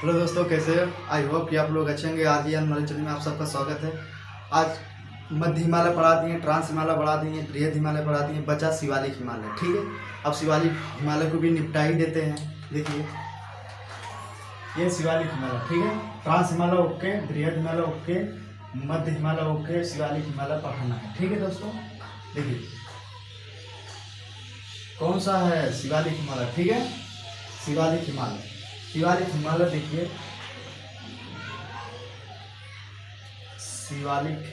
Hello दोस्तों, कैसे हो? आई होप कि आप लोग अच्छे होंगे। आज ही नॉलेज चैनल में आप सबका स्वागत है। आज मध्य हिमालय पढ़ा दिए, ट्रांस हिमालय पढ़ा दिए, बृहद हिमालय पढ़ा दिए, बचा शिवालिक हिमालय। ठीक है, अब शिवालिक हिमालय को भी निपटा ही देते हैं। देखिए, ये शिवालिक हिमालय, ठीक है। ट्रांस हिमालय ओके, बृहद हिमालय ओके, मध्य हिमालय ओके, शिवालिक हिमालय पढ़ाना है। ठीक है दोस्तों, देखिए कौन सा है शिवालिक हिमालय। ठीक है, शिवालिक हिमालय, शिवालिक हिमालय देखिए, शिवालिक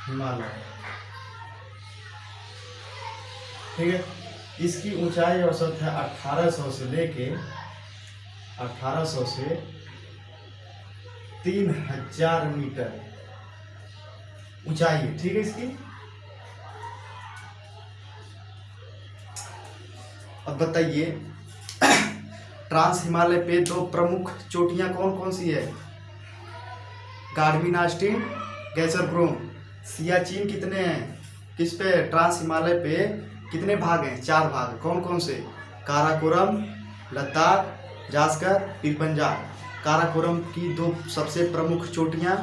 हिमालय, ठीक है। इसकी ऊंचाई औसत है 1800 से लेके 1800 से 3000 मीटर ऊंचाई है। ठीक है, इसकी अब बताइए, ट्रांस हिमालय पे दो प्रमुख चोटियां कौन कौन सी है? Godwin Austin, गैसरब्रूम। सियाचिन कितने हैं? किस पे? ट्रांस हिमालय पे कितने भाग हैं? 4 भाग। कौन कौन से? काराकोरम, लद्दाख, जास्कर, पीरपंजाब। काराकोरम की दो सबसे प्रमुख चोटियां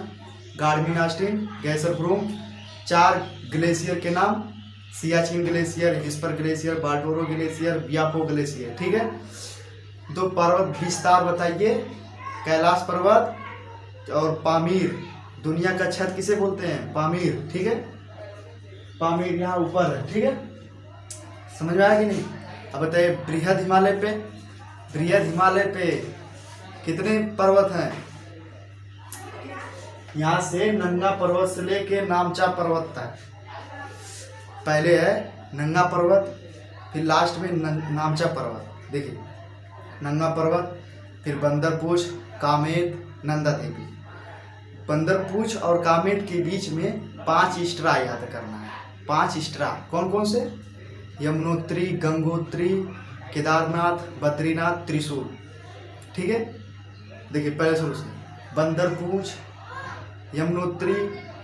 गार्डविन आस्टीन, गैसरब्रूम। 4 ग्लेशियर के नाम: Siachen glacier, Hispar glacier, Baltoro glacier, Biafo glacier. ठीक है, 2 पर्वत विस्तार बताइए: कैलाश पर्वत और पामीर। दुनिया का छत किसे बोलते हैं? पामीर। ठीक है, पामीर यहाँ ऊपर है। ठीक है, समझ में आया कि नहीं? अब बताइए, बृहद हिमालय पे, बृहद हिमालय पे कितने पर्वत हैं? यहाँ से नंगा पर्वत से लेके नामचा पर्वत तक। पहले है नंगा पर्वत, फिर लास्ट में नामचा पर्वत। देखिए, नंगा पर्वत, फिर बंदरपूछ, कामेत, नंदा देवी। बंदरपूछ और कामेत के बीच में 5 स्ट्रा याद करना है। 5 स्ट्रा कौन कौन से? यमुनोत्री, गंगोत्री, केदारनाथ, बद्रीनाथ, त्रिशूल। ठीक है, देखिए पहले शुरू से: बंदरपूछ, यमुनोत्री,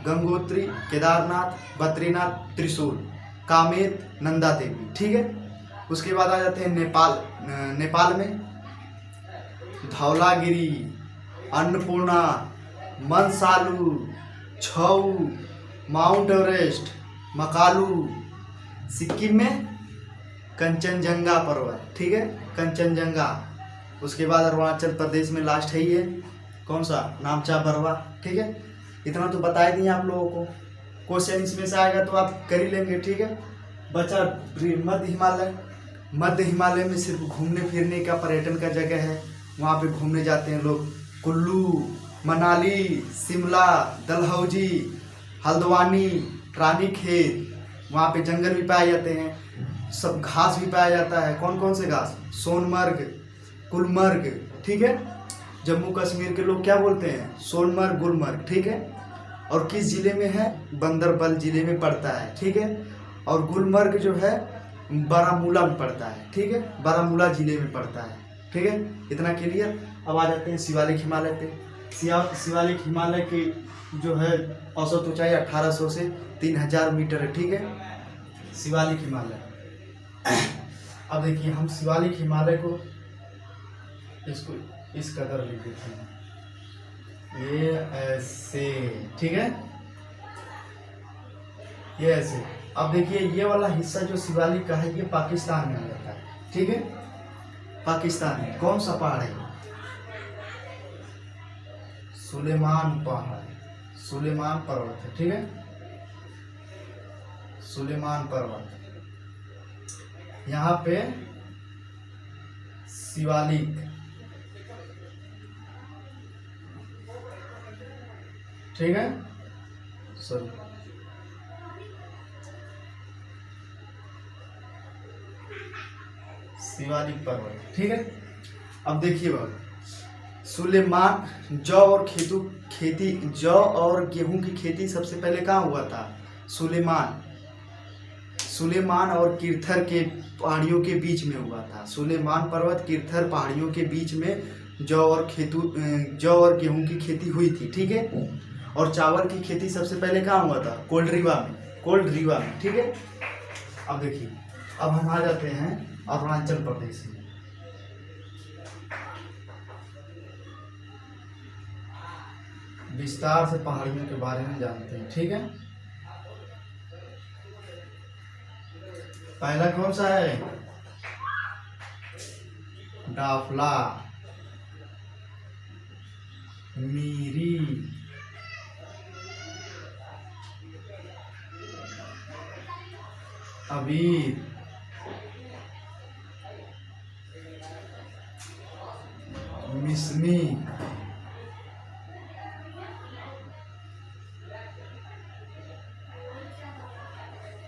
गंगोत्री, केदारनाथ, बद्रीनाथ, त्रिशूल, कामेत, नंदा देवी। ठीक है, उसके बाद आ जाते हैं नेपाल। नेपाल में धौलागिरी, अन्नपूर्णा, मनसालू, छऊ, माउंट एवरेस्ट, मकालू। सिक्किम में कंचनजंगा पर्वत। ठीक है, कंचनजंगा। उसके बाद अरुणाचल प्रदेश में लास्ट है ये, कौन सा? नामचा बरवा। ठीक है, इतना तो बता ही दिए आप लोगों को। क्वेश्चन इसमें से आएगा तो आप कर ही लेंगे। ठीक है, बचा मध्य हिमालय। मध्य हिमालय में सिर्फ घूमने फिरने का, पर्यटन का जगह है। वहाँ पे घूमने जाते हैं लोग। कुल्लू, मनाली, शिमला, डलहौजी, हल्द्वानी, रानीखेत। वहाँ पे जंगल भी पाए जाते हैं, सब घास भी पाया जाता है। कौन कौन से घास? सोनमर्ग, गुलमर्ग। ठीक है, जम्मू कश्मीर के लोग क्या बोलते हैं? सोनमर्ग, गुलमर्ग। ठीक है, और किस जिले में है? बंदरबल जिले में पड़ता है। ठीक है, और गुलमर्ग जो है बारामूला में पड़ता है। ठीक है, बारामूला जिले में पड़ता है। ठीक है, इतना क्लियर। अब आ जाते हैं शिवालिक हिमालय पे। शिवालिक हिमालय की जो है औसत ऊंचाई 1800 से 3000 मीटर है। ठीक है, शिवालिक हिमालय। अब देखिए, हम शिवालिक हिमालय को इसको इस कदर लिख देते हैं, ये ऐसे। ठीक है, ये ऐसे। अब देखिए, ये वाला हिस्सा जो शिवालिक का है, ये पाकिस्तान में आ जाता है। ठीक है, पाकिस्तान में कौन सा पहाड़ है? सुलेमान पहाड़, सुलेमान पर्वत है। ठीक है, सुलेमान पर्वत, यहाँ पे शिवालिक। ठीक है, सॉरी, शिवालिक पर्वत। ठीक है, अब देखिए बाबू, सुलेमान, जौ और खेती, जौ और गेहूं की खेती सबसे पहले कहाँ हुआ था? सुलेमान, सुलेमान और किरथर के पहाड़ियों के बीच में हुआ था। सुलेमान पर्वत, किरथर पहाड़ियों के बीच में जौ और गेहूं की खेती हुई थी। ठीक है, और चावल की खेती सबसे पहले कहाँ हुआ था? कोल्ड्रीवा में, कोल्ड्रीवा में। ठीक है, अब देखिए, अब हम आ जाते हैं अरुणाचल प्रदेश में। विस्तार से पहाड़ियों के बारे में जानते हैं। ठीक है, पहला कौन सा है? डाफला, मीरी, अबीर, मिसमी,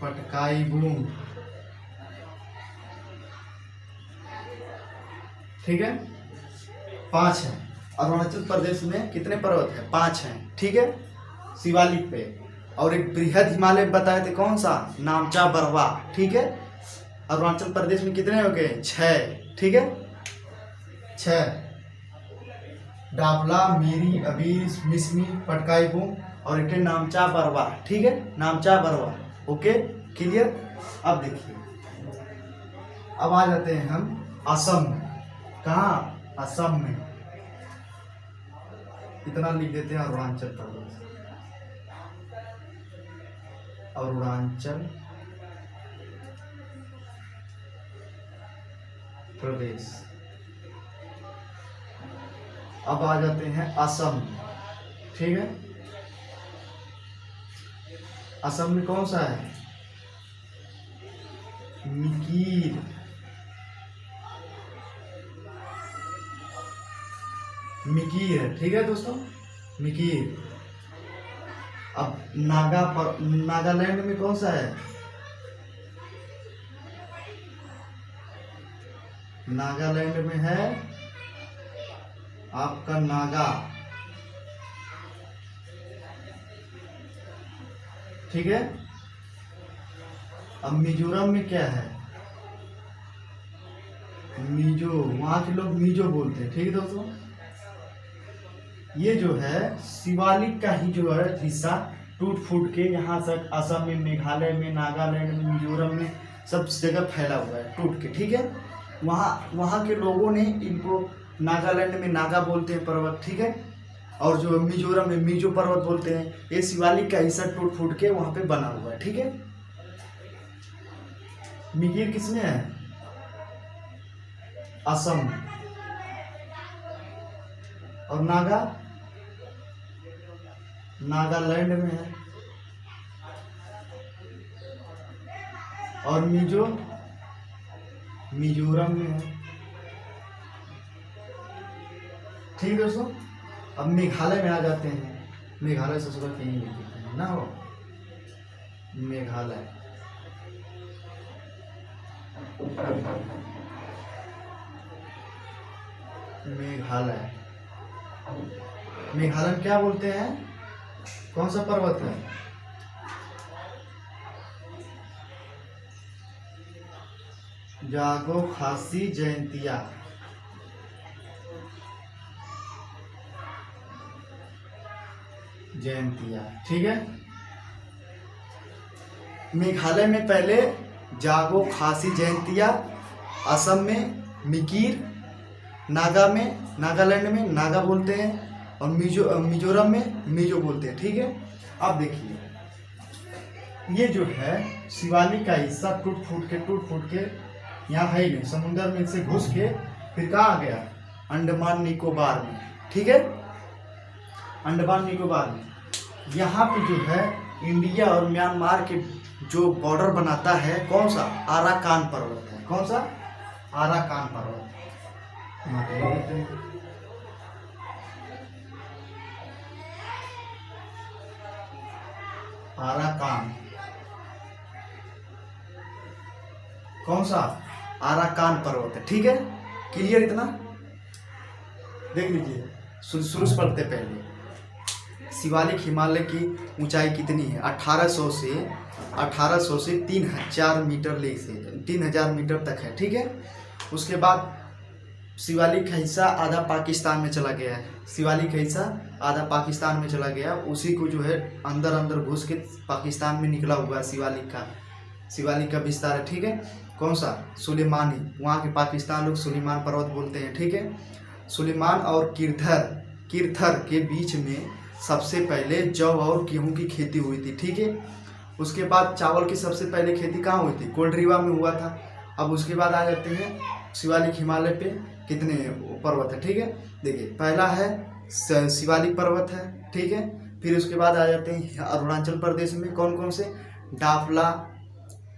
पटकाई बूंद। ठीक है, 5 है। अरुणाचल प्रदेश में कितने पर्वत है? 5 हैं। ठीक है, शिवालिक पे। और एक बृहद हिमालय बताए थे, कौन सा? नामचा बरवा। ठीक है, अरुणाचल प्रदेश में कितने हो गए? 6। ठीक है, 6। डाफला, मीरी, अबीर, मिसमी, पटकाई बूंद और एक नामचा बरवा। ठीक है, नामचा बरवा। Okay, clear. अब देखिए, अब आ जाते हैं हम असम में। कहाँ? असम में। इतना लिख देते हैं, अरुणाचल प्रदेश। अरुणाचल प्रदेश। अब आ जाते हैं असम। ठीक है, असम में कौन सा है? मिकीर, मिकीर है। ठीक है दोस्तों, मिकीर। अब नागालैंड में कौन सा है? नागालैंड में है आपका नागा। ठीक है, अब मिजोरम में क्या है? मिजो, वहां के लोग मिजो बोलते हैं। ठीक है दोस्तों, ये जो है शिवालिक का ही जो है हिस्सा टूट फूट के यहाँ तक असम में, मेघालय में, नागालैंड में, मिजोरम में सब जगह फैला हुआ है टूट के। ठीक है, वहाँ के लोगों ने इनको नागालैंड में नागा बोलते हैं पर्वत। ठीक है, और जो मिजोरम में मिजो पर्वत बोलते हैं। ये शिवालिक का हिस्सा टूट फूट के वहाँ पे बना हुआ है। ठीक है, मिकीर किसमें है? असम में। और नागा नागालैंड में है। और मिजो मिजोरम में है। ठीक है दोस्तों, अब मेघालय में आ जाते हैं। मेघालय से सुबह कहीं लिखते हैं ना हो। मेघालय, मेघालय, मेघालय में क्या बोलते हैं? कौन सा पर्वत है? जागो खासी जयंतिया। जयंतिया। ठीक है, मेघालय में पहले जागो खासी जयंतिया, असम में मिकीर, नागालैंड में नागा बोलते हैं और मिजोरम में मिजो बोलते हैं। ठीक है, अब देखिए, ये जो है शिवालिक का हिस्सा टूट फूट के यहाँ है ही नहीं, समुद्र में से घुस के फिर कहाँ आ गया? अंडमान निकोबार में। ठीक है, अंडमान निकोबार में। यहाँ पे जो है इंडिया और म्यांमार के जो बॉर्डर बनाता है, कौन सा? आराकान पर्वत है। कौन सा? आराकान पर्वत। आराकान, कौन सा? आराकान पर्वत है। ठीक है, क्लियर। इतना देख लीजिए, शुरू से पढ़ते पहले। शिवालिक हिमालय की ऊंचाई कितनी है? 1800 से 3000 मीटर ले से 3000 मीटर तक है। ठीक है, उसके बाद शिवालिक का हिस्सा आधा पाकिस्तान में चला गया है। शिवालिक का हिस्सा आधा पाकिस्तान में चला गया, उसी को जो है अंदर घुस के पाकिस्तान में निकला हुआ है शिवालिक का विस्तार है। ठीक है, कौन सा? सुलेमानी। वहाँ के पाकिस्तान लोग सुलेमान पर्वत बोलते हैं। ठीक है, सुलेमान और किरथर के बीच में सबसे पहले जौ और गेहूं की खेती हुई थी, ठीक है। उसके बाद चावल की सबसे पहले खेती कहाँ हुई थी? कोल्ड-रीवा में हुआ था। अब उसके बाद आ जाते हैं शिवालिक हिमालय पे कितने पर्वत है, ठीक है। देखिए पहला है शिवालिक पर्वत है, ठीक है। फिर उसके बाद आ जाते हैं अरुणाचल प्रदेश में कौन कौन से?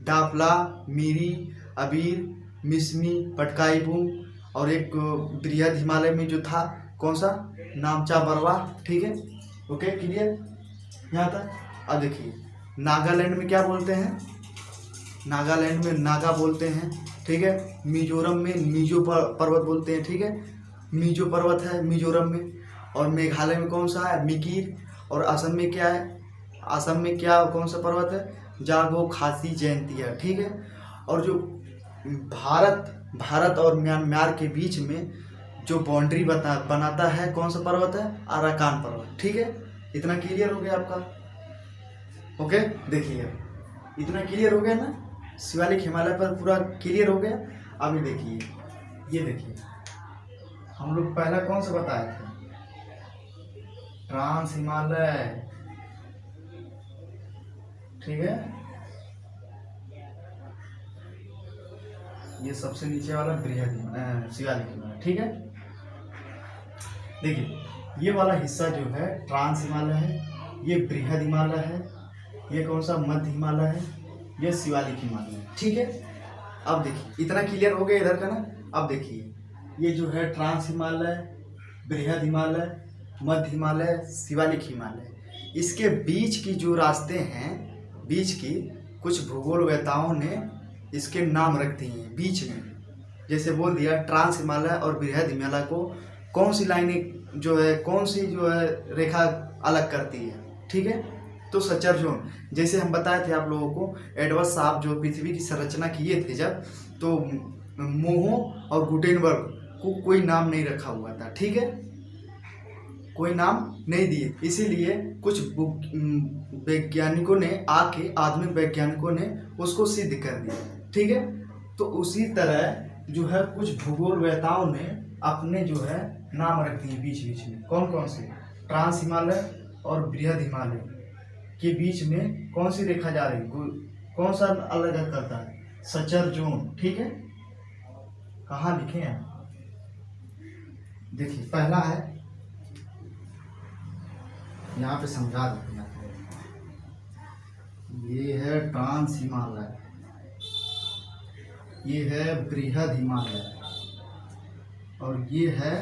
डाफला, मिरी, अबीर, मिसमी, पटकाई और एक बृहद हिमालय में जो था कौन सा? नामचा बरवा, ठीक है। ओके क्लियर यहाँ तक। अब देखिए नागालैंड में क्या बोलते हैं? नागालैंड में नागा बोलते हैं, ठीक है। मिजोरम में मिजो पर्वत बोलते हैं, ठीक है। मिजो पर्वत है मिजोरम में। और मेघालय में कौन सा है? मिकिर। और असम में क्या है? असम में क्या कौन सा पर्वत है? जागो खासी जयंतिया, ठीक है। और जो भारत और म्यांमार के बीच में जो बाउंड्री बनाता है कौन सा पर्वत है? अराकान पर्वत, ठीक है। इतना क्लियर हो गया आपका? ओके देखिए इतना क्लियर हो गया ना, शिवालिक हिमालय पर पूरा क्लियर हो गया। अभी देखिए ये देखिए हम लोग पहला कौन सा बताए थे? ट्रांस हिमालय, ठीक है। ये सबसे नीचे वाला बृहद शिवालिक हिमालय, ठीक है। देखिए ये वाला हिस्सा जो है ट्रांस हिमालय है, ये बृहद हिमालय है, ये कौन सा? मध्य हिमालय है, ये शिवालिक हिमालय है, ठीक है। अब देखिए इतना क्लियर हो गया इधर का ना। अब देखिए ये जो है ट्रांस हिमालय, बृहद हिमालय, मध्य हिमालय, शिवालिक हिमालय, इसके बीच की जो रास्ते हैं, बीच की कुछ भूगोलवेताओं ने इसके नाम रख दिए हैं बीच में। जैसे बोल दिया ट्रांस हिमालय और बृहद हिमालय को कौन सी लाइनें जो है, कौन सी जो है रेखा अलग करती है, ठीक है। तो सचर जोन, जैसे हम बताए थे आप लोगों को, एडवर्ड साहब जो पृथ्वी की संरचना किए थे जब, तो मोहो और गुटेनबर्ग को कोई नाम नहीं रखा हुआ था, ठीक है। कोई नाम नहीं दिए, इसीलिए कुछ वैज्ञानिकों ने आके, आधुनिक वैज्ञानिकों ने उसको सिद्ध कर दिया, ठीक है। तो उसी तरह जो है कुछ भूगोलवेताओं ने अपने जो है नाम रख दिए बीच बीच में। कौन कौन से? ट्रांस हिमालय और बृहद हिमालय के बीच में कौन सी रेखा जा रही, कौन सा अलग करता है? सचर जोन, ठीक है। कहाँ लिखे हैं? देखिए पहला है, यहाँ पे समझा देते हैं, ये है ट्रांस हिमालय, ये है बृहद हिमालय और ये है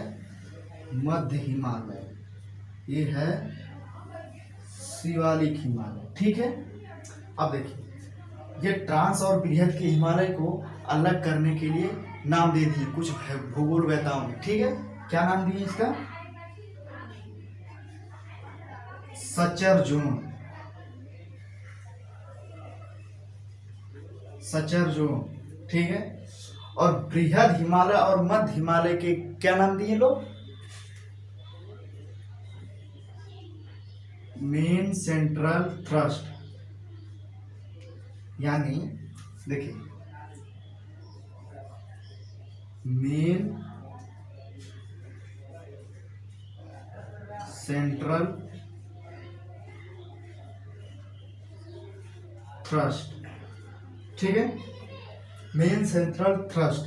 मध्य हिमालय, ये है शिवालिक हिमालय, ठीक है। अब देखिए ये ट्रांस और बृहद के हिमालय को अलग करने के लिए नाम दे दिए कुछ भूगोलवेताओं ने, ठीक है। क्या नाम दिए इसका? सचर जोन, सचर जोन, ठीक है। और बृहद हिमालय और मध्य हिमालय के क्या नाम दिए लोग? मेन सेंट्रल थ्रस्ट, यानी देखिए मेन सेंट्रल थ्रस्ट, ठीक है। Main central thrust.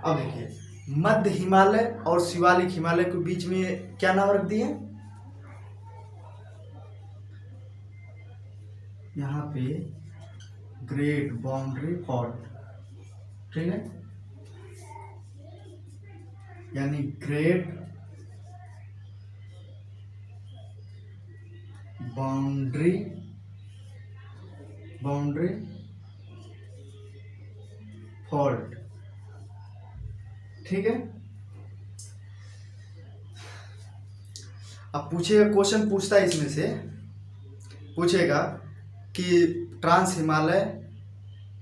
अब देखिए मध्य हिमालय और शिवालिक हिमालय के बीच में क्या नाम रख दिए? यहाँ पे ग्रेट बाउंड्री फॉल्ट, ठीक है। यानी ग्रेट बाउंड्री फॉल्ट, ठीक है। अब पूछेगा, क्वेश्चन पूछता है इसमें से, पूछेगा कि ट्रांस हिमालय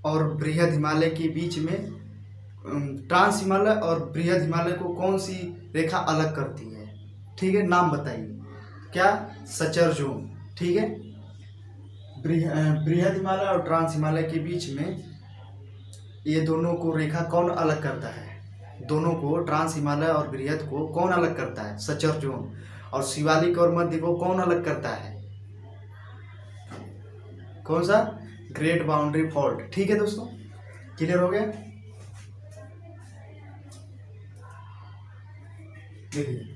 और बृहद हिमालय के बीच में, ट्रांस हिमालय और बृहद हिमालय को कौन सी रेखा अलग करती है, ठीक है। नाम बताइए। क्या? सचर जोन, ठीक है। बृहद हिमालय और ट्रांस हिमालय के बीच में ये दोनों को रेखा कौन अलग करता है? दोनों को, ट्रांस हिमालय और बृहद को कौन अलग करता है? Suture zone. और शिवालिक और मध्य को कौन अलग करता है? कौन सा? Great boundary fault. ठीक है दोस्तों, क्लियर हो गया? देखिए,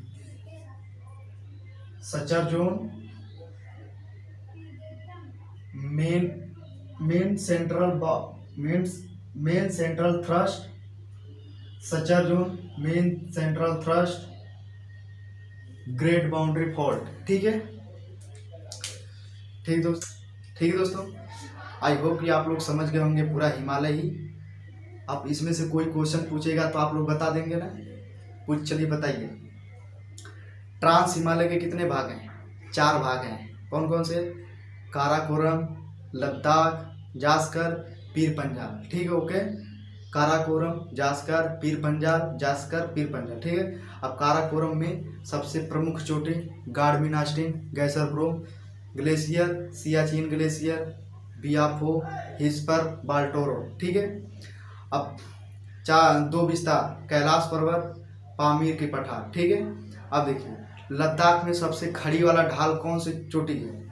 suture zone, main central thrust, suture zone, main central thrust, great boundary fault. ठीक है, ठीक है दोस्तों, आई होप कि आप लोग समझ गए होंगे पूरा हिमालय ही। अब इसमें से कोई क्वेश्चन पूछेगा तो आप लोग बता देंगे ना? चलिए बताइए, ट्रांस हिमालय के कितने भाग हैं? 4 भाग हैं। कौन कौन से? काराकोरम, लद्दाख, जास्कर, पीर पंजाल। ठीक है, ओके। काराकोरम, जास्कर, पीर पंजाल, जास्कर, पीर पंजाल। ठीक है। अब काराकोरम में सबसे प्रमुख चोटी Godwin Austen, Gasherbrum glacier, Siachen glacier, Biafo, Hispar, Baltoro. ठीक है। अब 2 विस्तार, कैलाश पर्वत, पामीर के पठार। ठीक है। अब देखिए, लद्दाख में सबसे खड़ी वाला ढाल कौन सी चोटी है?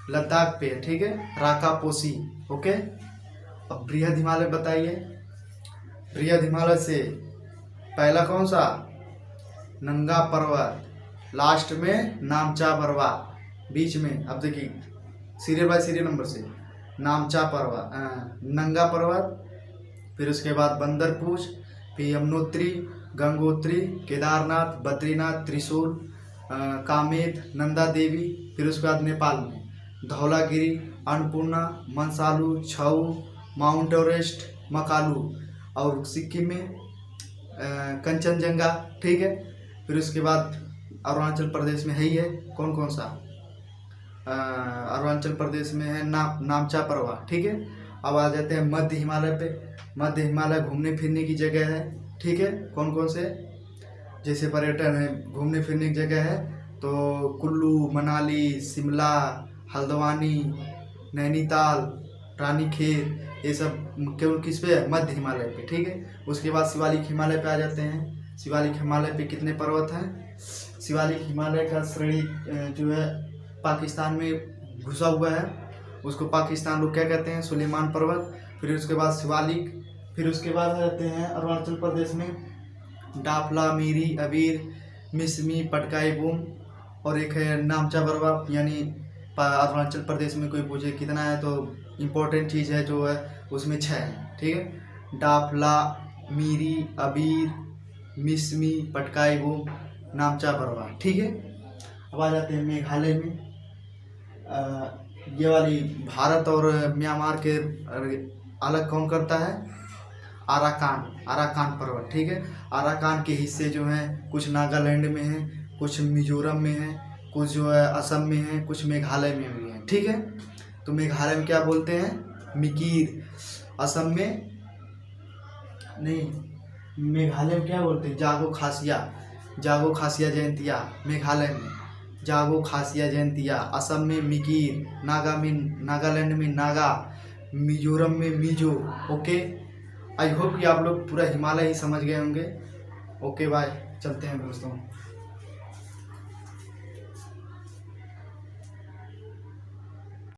लद्दाख पे, ठीक है, राकापोसी। ओके। अब बृहद हिमालय बताइए, बृहद हिमालय से पहला कौन सा? नंगा पर्वत, लास्ट में नामचा बरवा, बीच में। अब देखिए सीरियल बाय सीरियल नंबर से, नामचा पर्वत, नंगा पर्वत, फिर उसके बाद बंदरपूछ, फिर यमुनोत्री, गंगोत्री, केदारनाथ, बद्रीनाथ, त्रिशूल, कामेत, नंदा देवी, फिर उसके बाद नेपाल में धौलागिरी, अन्नपूर्णा, मनसालू, छऊ, माउंट एवरेस्ट, मकालू, और सिक्किम में कंचनजंगा। ठीक है। फिर उसके बाद अरुणाचल प्रदेश में है ही है, कौन कौन सा? अरुणाचल प्रदेश में है नामचा परवा। ठीक है। अब आ जाते हैं मध्य हिमालय पे। मध्य हिमालय घूमने फिरने की जगह है। ठीक है। कौन कौन से? जैसे पर्यटन है, घूमने फिरने की जगह है तो कुल्लू, मनाली, शिमला, हल्द्वानी, नैनीताल, रानीखेत, ये सब केवल किस पे है? मध्य हिमालय पे। ठीक है। उसके बाद शिवालिक हिमालय पे आ जाते हैं। शिवालिक हिमालय पे कितने पर्वत हैं? शिवालिक हिमालय का श्रेणी जो है पाकिस्तान में घुसा हुआ है, उसको पाकिस्तान लोग क्या कहते हैं? सुलेमान पर्वत। फिर उसके बाद शिवालिक, फिर उसके बाद रहते हैं अरुणाचल प्रदेश में डाफला, मीरी, अबीर, मिसमी, पटकाई बूम, और एक है नामचा बरवा। यानी अरुणाचल प्रदेश में कोई पूछे कितना है तो इम्पोर्टेंट चीज़ है जो है उसमें 6 है। ठीक है। डाफला, मीरी, अबीर, मिसमी, पटकाई बूम, नामचा बरवा। ठीक है। अब आ जाते हैं मेघालय में। ये वाली भारत और म्यांमार के अलग कौन करता है? आराकान पर्वत। ठीक है। आराकान के हिस्से जो हैं कुछ नागालैंड में हैं, कुछ मिजोरम में हैं, कुछ जो है असम में हैं, कुछ मेघालय में भी हैं। ठीक है। तो मेघालय में क्या बोलते हैं? मिकीर। असम में नहीं, मेघालय में क्या बोलते हैं? जागो खासिया जयंतिया। मेघालय में जागो खासिया जयंतिया। असम में मिकीर, नागालैंड में नागा, मिजोरम में मिजो। ओके। आई होप कि आप लोग पूरा हिमालय ही समझ गए होंगे। ओके बाय, चलते हैं दोस्तों।